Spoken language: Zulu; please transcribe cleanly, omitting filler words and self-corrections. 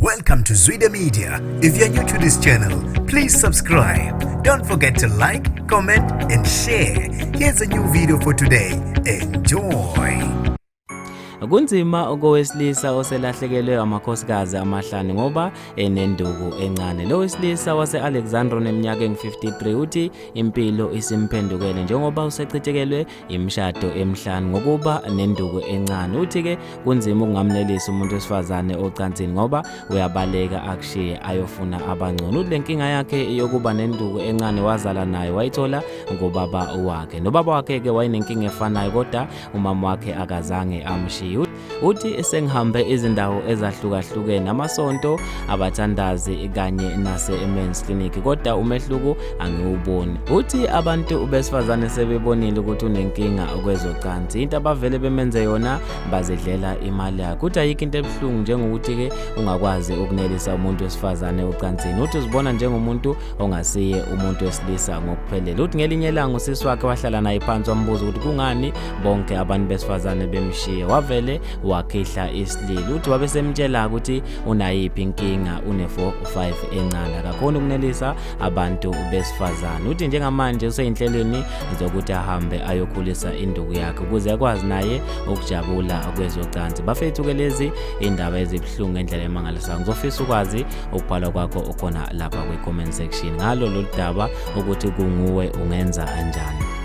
Welcome to Zwida Media. If you're new to this channel, please subscribe. Don't forget to like, comment, and share. Here's a new video for today. Enjoy. Kunzima kowesilisa oselahlekelwe amakhosikazi amahlanu ngoba enenduku encane. Lo wesilisa wase-Alexandra oneminyaka engu-53 uthi impilo isimphendukele njengoba usechithelwe imishado emihlanu ngokuba nenduku encane. Uthi-ke kunzima ukungamnelisa umuntu wesifazane ocansini ngoba uyabaleka akushiye ayofuna abangcono. Le nkinga yakhe yokuba nenduku encane wazala nayo wayithola ngobaba wakhe. Nobaba wakhe-ke wayenenkinga efanayo kodwa umama wakhe akazange amshiye. Uthi sengihambe izindawo ezahlukahlukene amasonto abathandazi kanye nase-men's clinic kodwa umehluko angiwuboni. Uthi abantu besifazane sebebonile ukuthi unenkinga kwezocansi into abavele bemenze yona bazidlela imali yakhe. Uthi ayikho into ebuhlungu njengokuthi-ke ungakwazi ukunelisa umuntu wesifazane ocansini. Uthi uzibona njengomuntu ongasiye umuntu wesilisa ngokuphelele. Uthi ngelinye ilanga usisi wakhe wahlala naye phansi wambuza ukuthi kungani bonke abantu besifazane bemshiye. Wavele wakhihla isililo. Uthi wabesemtshela ukuthi unayiphi inkinga une-4-5 encane akakhona ukunelisa abantu besifazane. Uthi njengamanje useyinhlelweni zokuthi ahambe ayokhulisa induku yakhe ukuze akwazi naye ukujabula kwezocansi. Bafethu-ke lezi indaba ezibuhlungu ngendlela emangalisayo. Ngizofisa ukwazi ukubhala kwakho okhona lapha kwi-comment section ngalo lolu daba ukuthi kunguwe ungenza kanjani.